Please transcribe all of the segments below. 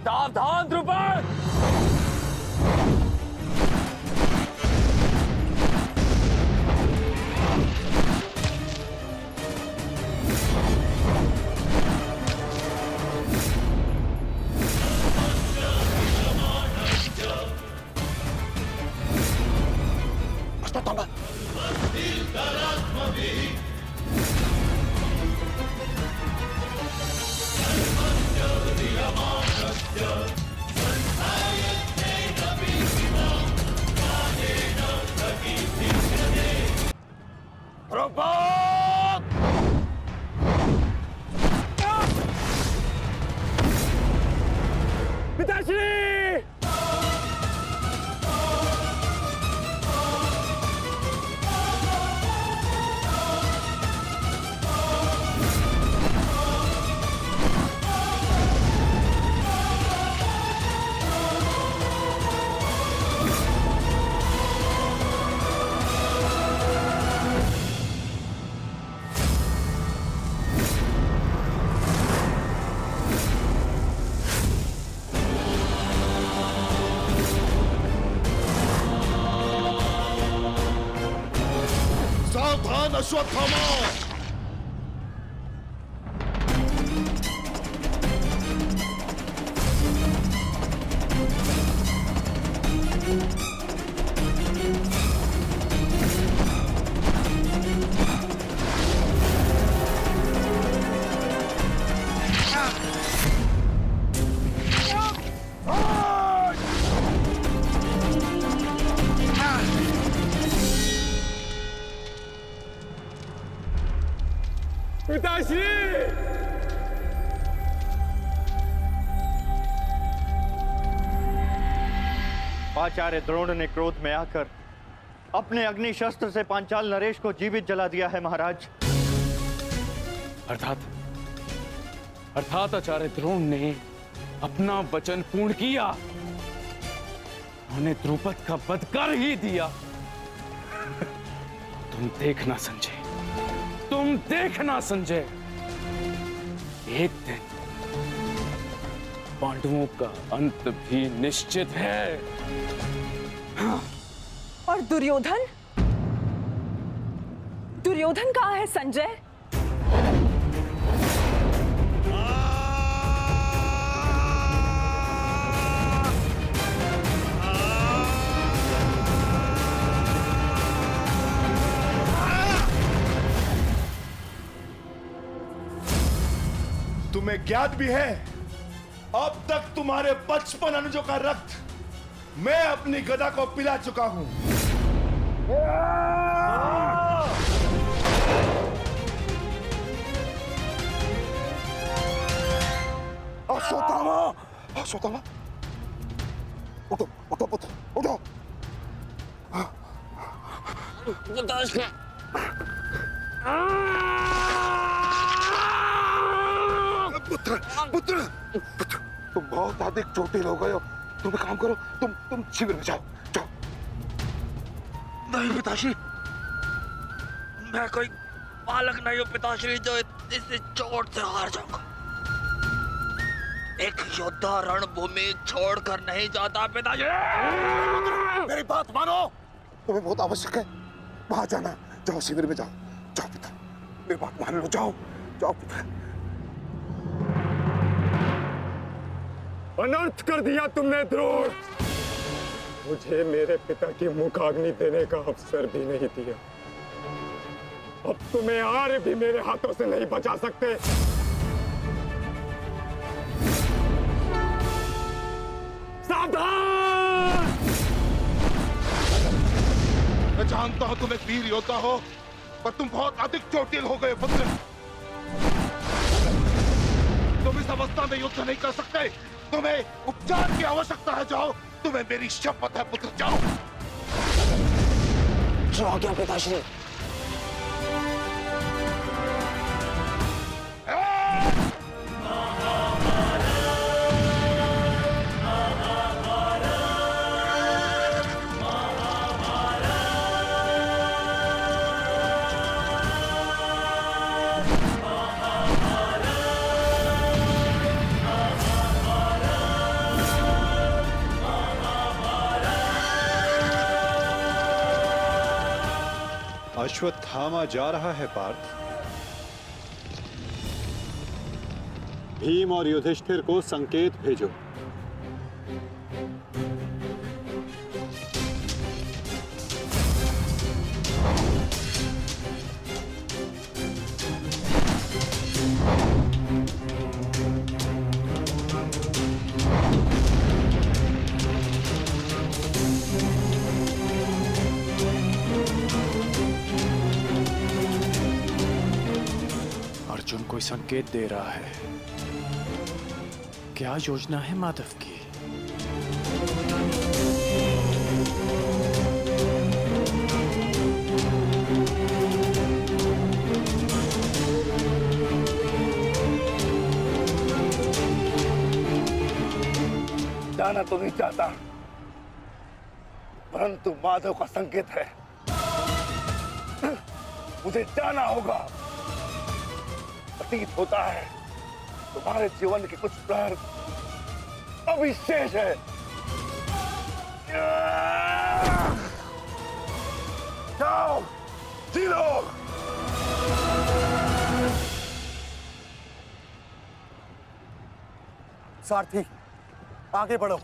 सावधान द्रुपद। पिताश्री! सावधान अश्वत्थामा! पिताश्री! आचार्य द्रोण ने क्रोध में आकर अपने अग्नि शस्त्र से पांचाल नरेश को जीवित जला दिया है महाराज। अर्थात आचार्य द्रोण ने अपना वचन पूर्ण किया। उन्हें द्रुपद का वध कर ही दिया। तुम देखना संजय, तुम देखना संजय, एक दिन पांडवों का अंत भी निश्चित है। हाँ। और दुर्योधन? दुर्योधन कहाँ है संजय? तुम्हें ज्ञात भी है, अब तक तुम्हारे 55 अनुजों का रक्त मैं अपनी गदा को पिला चुका हूं। अश्वत्थामा! अश्वत्थामा! उठो, उठो, उठो, उठो। पुत्र, पुत्र, पुत्र, तुम बहुत अधिक चोटिल हो गए हो। तुम एक काम करो, तुम शिविर में जाओ, जाओ। नहीं पिताश्री, मैं कोई बालक नहीं हूँ पिताश्री जो इस चोट से हार जाऊंगा। एक योद्धा रणभूमि छोड़कर नहीं जाता पिताश्री। मेरी बात मानो, तुम्हें बहुत आवश्यक है, वहां जाना। जाओ शिविर में जाओ, जाओ पिता, मेरी बात मान लो, जाओ, जाओ पिता। अनर्थ कर दिया तुमने द्रोण। मुझे मेरे पिता की मुखाग्नि देने का अवसर भी नहीं दिया। अब तुम्हें आर्य भी मेरे हाथों से नहीं बचा सकते। सावधान! मैं जानता हूं तुम एक वीर योद्धा हो, पर तुम बहुत अधिक चोटिल हो गए पुत्र। तुम इस अवस्था में युद्ध नहीं कर सकते। तुम्हें उपचार की आवश्यकता है। जाओ, तुम्हें मेरी शपथ है पुत्र, जाओ। जो क्या पिताश्री? अश्वत्थामा जा रहा है पार्थ। भीम और युधिष्ठिर को संकेत भेजो। अर्जुन कोई संकेत दे रहा है। क्या योजना है माधव की? जाना तो नहीं चाहता, परंतु माधव का संकेत है। मुझे जाना होगा। प्रतीत होता है तुम्हारे जीवन के कुछ प्रहर अभी शेष है। जाओ, जी लो। सारथी, आगे बढ़ो।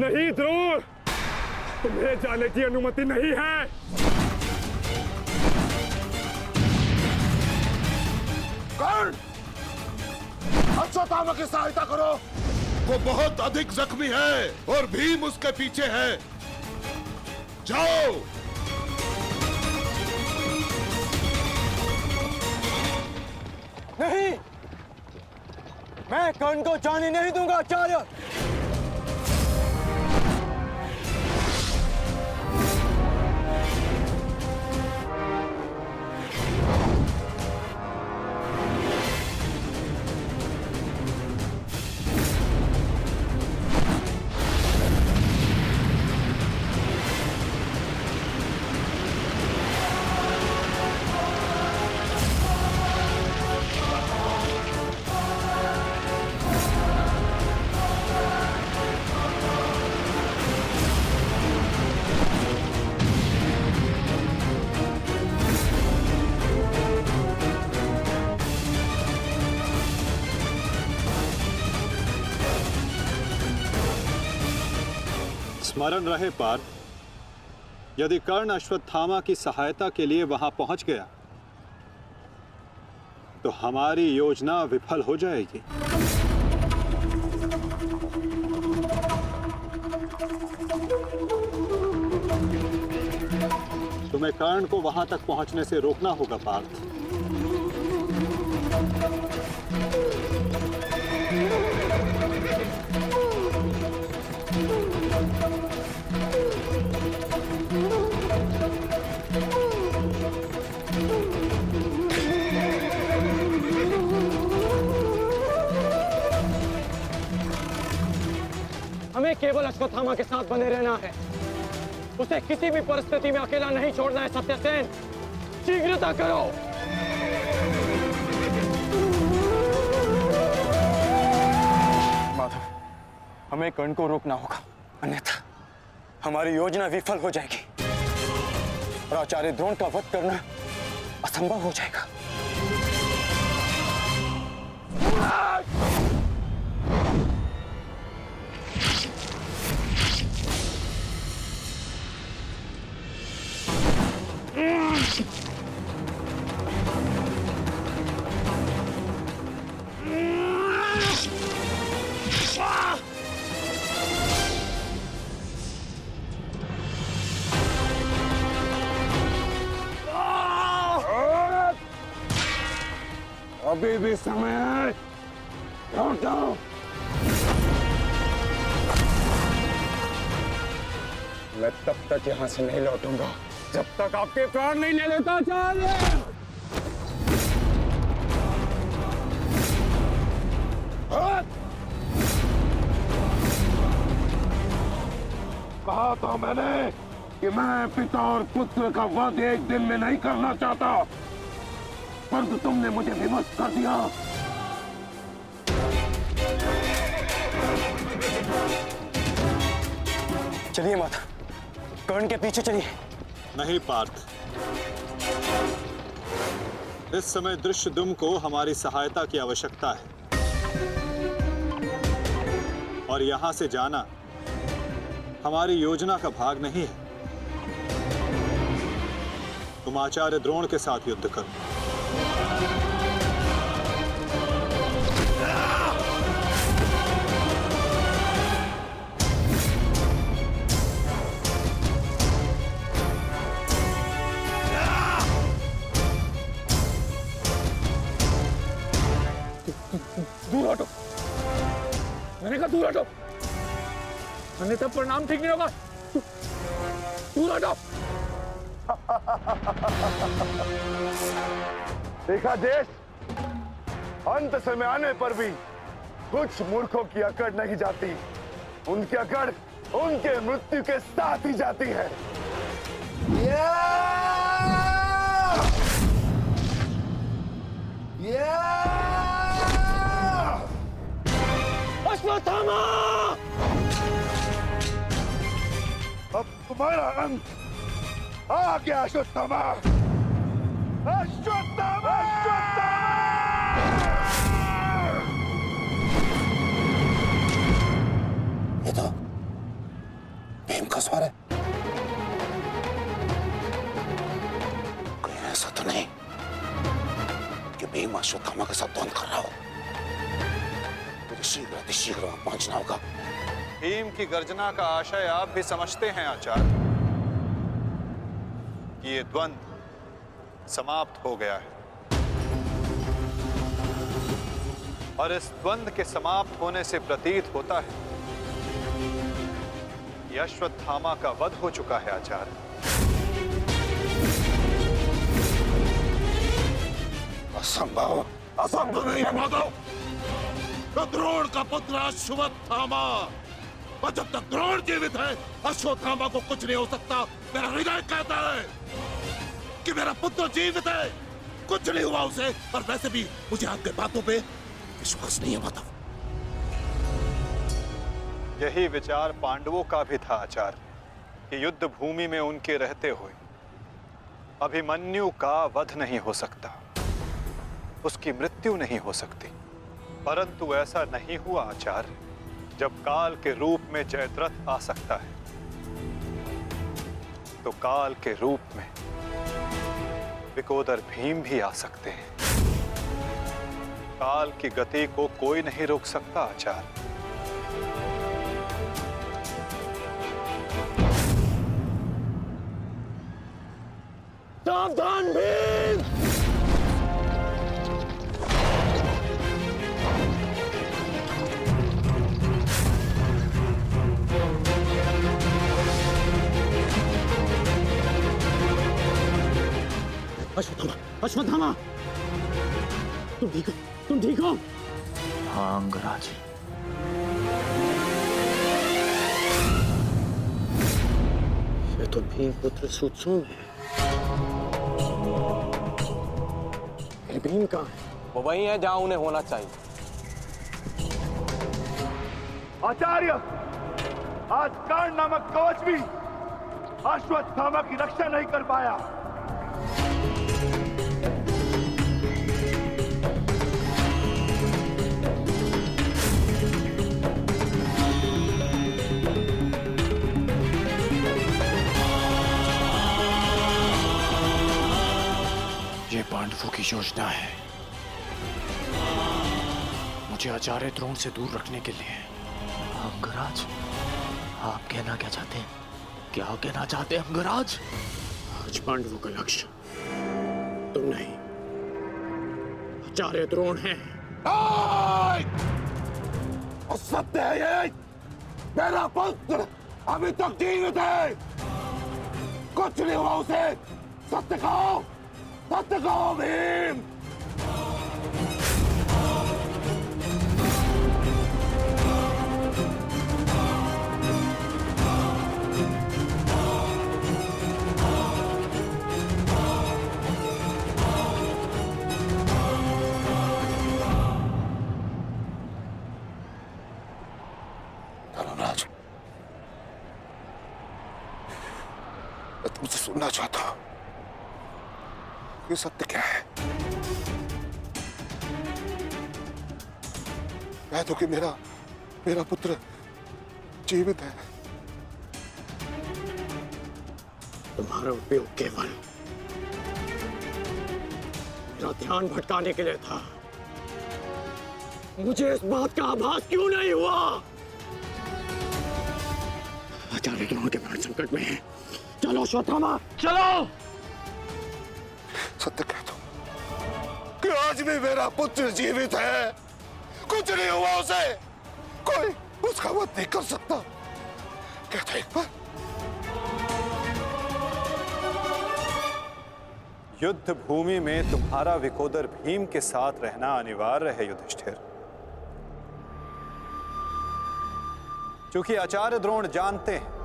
नहीं ध्रुव, तुम्हें जाने की अनुमति नहीं है। कर्ण, अश्वत्थामा की सहायता करो। वो बहुत अधिक जख्मी है और भीम उसके पीछे है। जाओ। नहीं, मैं कर्ण को जाने नहीं दूंगा आचार्य। स्मरण रहे पार्थ, यदि कर्ण अश्वत्थामा की सहायता के लिए वहां पहुंच गया तो हमारी योजना विफल हो जाएगी। तुम्हें कर्ण को वहां तक पहुंचने से रोकना होगा पार्थ। हमें केवल अश्वत्थामा के साथ बने रहना है। उसे किसी भी परिस्थिति में अकेला नहीं छोड़ना है। सत्यसेन, शीघ्रता करो। माधव, हमें कर्ण को रोकना होगा, अन्यथा हमारी योजना विफल हो जाएगी और आचार्य द्रोण का वध करना असंभव हो जाएगा। अभी भी समय है। लौट जाओ। मैं तब तक यहां से नहीं लौटूंगा जब तक आपके प्राण नहीं ले लेता आचार्य। कहा था मैंने कि मैं पिता और पुत्र का वध एक दिन में नहीं करना चाहता। पर तो तुमने मुझे विवश कर दिया। चलिए माता, कर्ण के पीछे चलिए। नहीं पार्थ, इस समय दृश्यद्युम्न को हमारी सहायता की आवश्यकता है और यहां से जाना हमारी योजना का भाग नहीं है। तुम आचार्य द्रोण के साथ युद्ध करो। दूर हटो, मैंने कहा दूर हटो, अन्यथा परिणाम ठीक नहीं होगा। दूर हटो। देखा देश, अंत समय आने पर भी कुछ मूर्खों की अकड़ नहीं जाती, उनकी अकड़ उनके मृत्यु के साथ ही जाती है। अश्वत्थामा! अब तुम्हारा अंत आ गया अश्वत्थामा। अश्वत्थामा! ये तो भीम का स्वर है। कहीं ऐसा तो नहीं कि भीम अश्वत्थामा के साथ द्वंद्व कर रहा हो। मुझे शीघ्र वहां पहुंचना होगा। भीम की गर्जना का आशय आप भी समझते हैं आचार्य कि ये द्वंद्व समाप्त हो गया है और इस द्वंद्व के समाप्त होने से प्रतीत होता है कि अश्वत्थामा का वध हो चुका है आचार्य। असंभव, असंभव नहीं है माधव। द्रोण का पुत्र अश्वत्थामा, और जब तक द्रोण जीवित है अश्वत्थामा को कुछ नहीं हो सकता। मेरा हृदय कहता है कि मेरा पुत्र जीवित है, कुछ नहीं हुआ उसे। और वैसे भी मुझे आपके बातों पे विश्वास नहीं है माधव। यही विचार पांडवों का भी था आचार्य कि युद्ध भूमि में उनके रहते हुए अभिमन्यु का वध नहीं हो सकता, उसकी मृत्यु नहीं हो सकती। परंतु ऐसा नहीं हुआ आचार्य। जब काल के रूप में जयद्रथ आ सकता है तो काल के रूप में विकोदर भीम भी आ सकते हैं। काल की गति को कोई नहीं रोक सकता आचार्य। सावधान भीम! अश्वत्थामा, अश्वत्थामा, तुम ठीक हो? तुम ठीक हो? हाँ अंगराज। ये तो भीम पुत्र सुत्सोम है। भीम कहाँ है? वो वही है जहां उन्हें होना चाहिए। आचार्य, आज कर्ण नामक कवच भी अश्वत्थामा की रक्षा नहीं कर पाया। ये पांडवों की योजना है, मुझे आचार्य द्रोण से दूर रखने के लिए। अंगराज, आप कहना क्या चाहते हैं? क्या कहना चाहते हैं अंगराज? आज पांडवों का लक्ष्य तुम नहीं, आचार्य द्रोण है। सत्य है ये, मेरा पुत्र अभी तक जीवित है, कुछ नहीं हुआ उसे। सत्य कहो, सत्य कहो भीम। मैं तुमसे सुनना चाहता हूं कि सत्य क्या है। कह दो कि मेरा पुत्र जीवित है। तुम्हारा उपयोग केवल मेरा ध्यान भटकाने के लिए था। मुझे इस बात का आभास क्यों नहीं हुआ? आचार्य द्रोण के प्राण संकट में हैं। चलो अश्वत्थामा, चलो। सत्य कह दो कि आज भी मेरा पुत्र जीवित है। कुछ नहीं हुआ उसे, कोई उसका वध नहीं कर सकता। कह दो एक बार। युद्ध भूमि में तुम्हारा विकोदर भीम के साथ रहना अनिवार्य है युधिष्ठिर, क्योंकि आचार्य द्रोण जानते हैं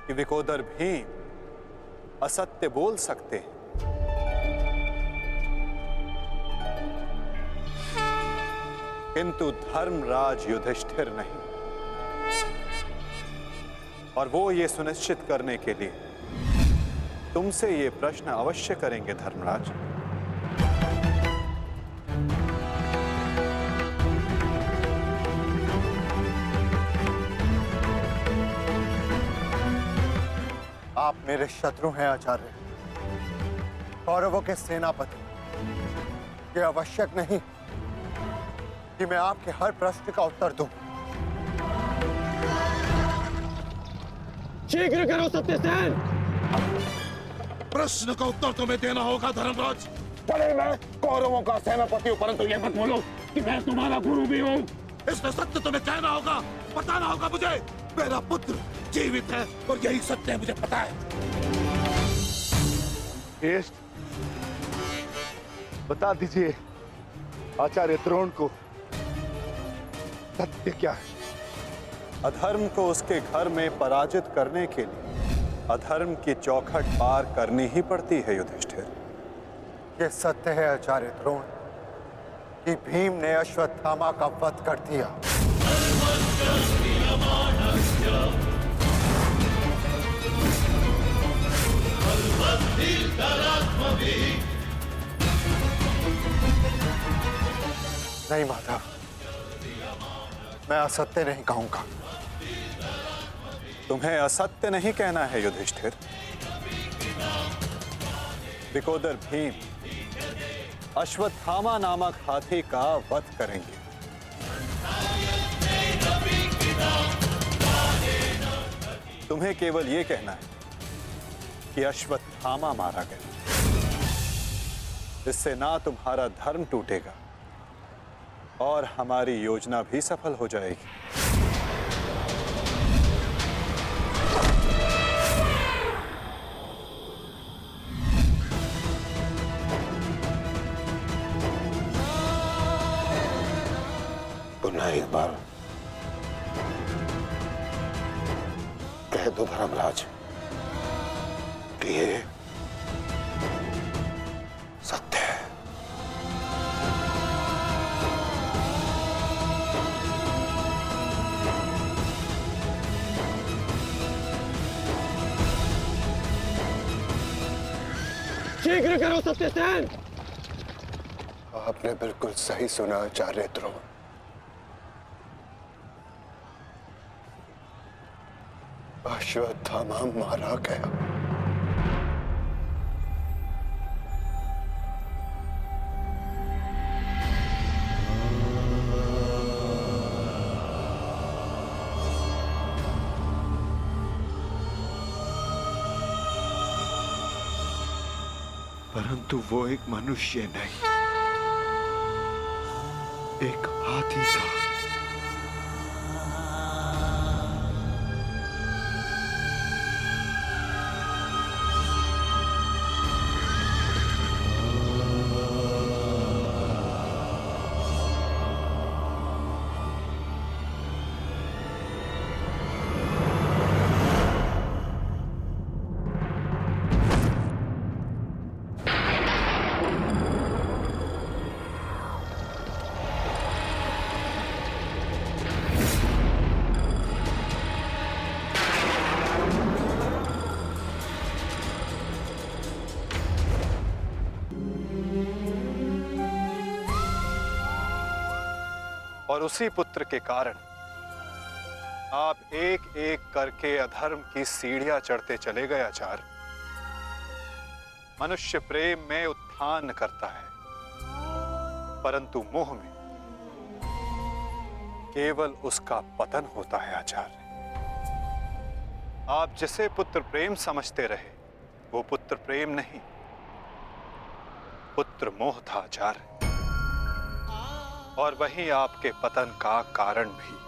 कि विकोदर भीम असत्य बोल सकते हैं, किंतु धर्मराज युधिष्ठिर नहीं। और वो ये सुनिश्चित करने के लिए तुमसे ये प्रश्न अवश्य करेंगे धर्मराज। आप मेरे शत्रु हैं आचार्य, कौरवों के सेनापति। ये आवश्यक नहीं कि मैं आपके हर प्रश्न का उत्तर दूं। शीघ्र करो सत्यसेन। प्रश्न का उत्तर तुम्हें देना होगा धर्मराज। भले मैं कौरवों का सेनापति हूं, परंतु ये मत बोलो कि मैं तुम्हारा गुरु भी हूं। इसमें सत्य तुम्हें कहना होगा, बताना होगा मुझे। मेरा पुत्र जीवित है और यही सत्य है, मुझे पता है। बता दीजिए आचार्य द्रोण को सत्य क्या है। अधर्म को उसके घर में पराजित करने के लिए अधर्म की चौखट पार करनी ही पड़ती है युधिष्ठिर। ये सत्य है आचार्य द्रोण कि भीम ने अश्वत्थामा का वध कर दिया। नहीं माधव, मैं असत्य नहीं कहूंगा। तुम्हें असत्य नहीं कहना है युधिष्ठिर। विकोदर भीम अश्वत्थामा नामक हाथी का वध करेंगे। तुम्हें केवल यह कहना है कि अश्वत्थामा मारा गया। इससे ना तुम्हारा धर्म टूटेगा और हमारी योजना भी सफल हो जाएगी। पुनः एक बार कह दो धर्मराज कि ये सत्य है। शीघ्र करो सत्यसेन। आपने बिल्कुल सही सुना आचार्य द्रोण। अश्वत्थामा मारा गया। परंतु वो एक मनुष्य नहीं, एक हाथी था। और उसी पुत्र के कारण आप एक एक करके अधर्म की सीढ़ियां चढ़ते चले गए आचार्य। मनुष्य प्रेम में उत्थान करता है, परंतु मोह में केवल उसका पतन होता है आचार्य। आप जिसे पुत्र प्रेम समझते रहे, वो पुत्र प्रेम नहीं, पुत्र मोह था आचार्य, और वही आपके पतन का कारण भी।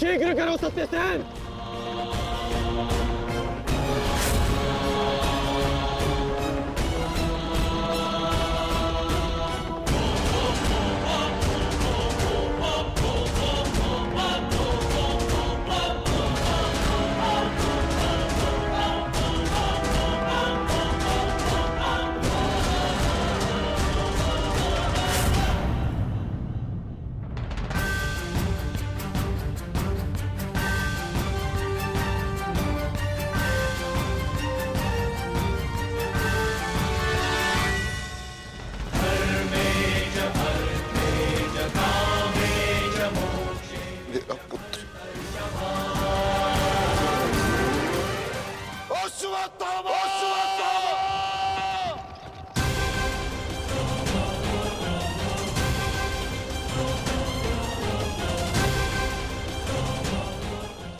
शीघ्र करो सत्यसेन। मेरा पुत्र अश्वत्थामा!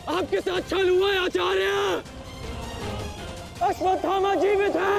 आपके साथ छल हुआ है आचार्य। अश्वत्थामा जीवित है।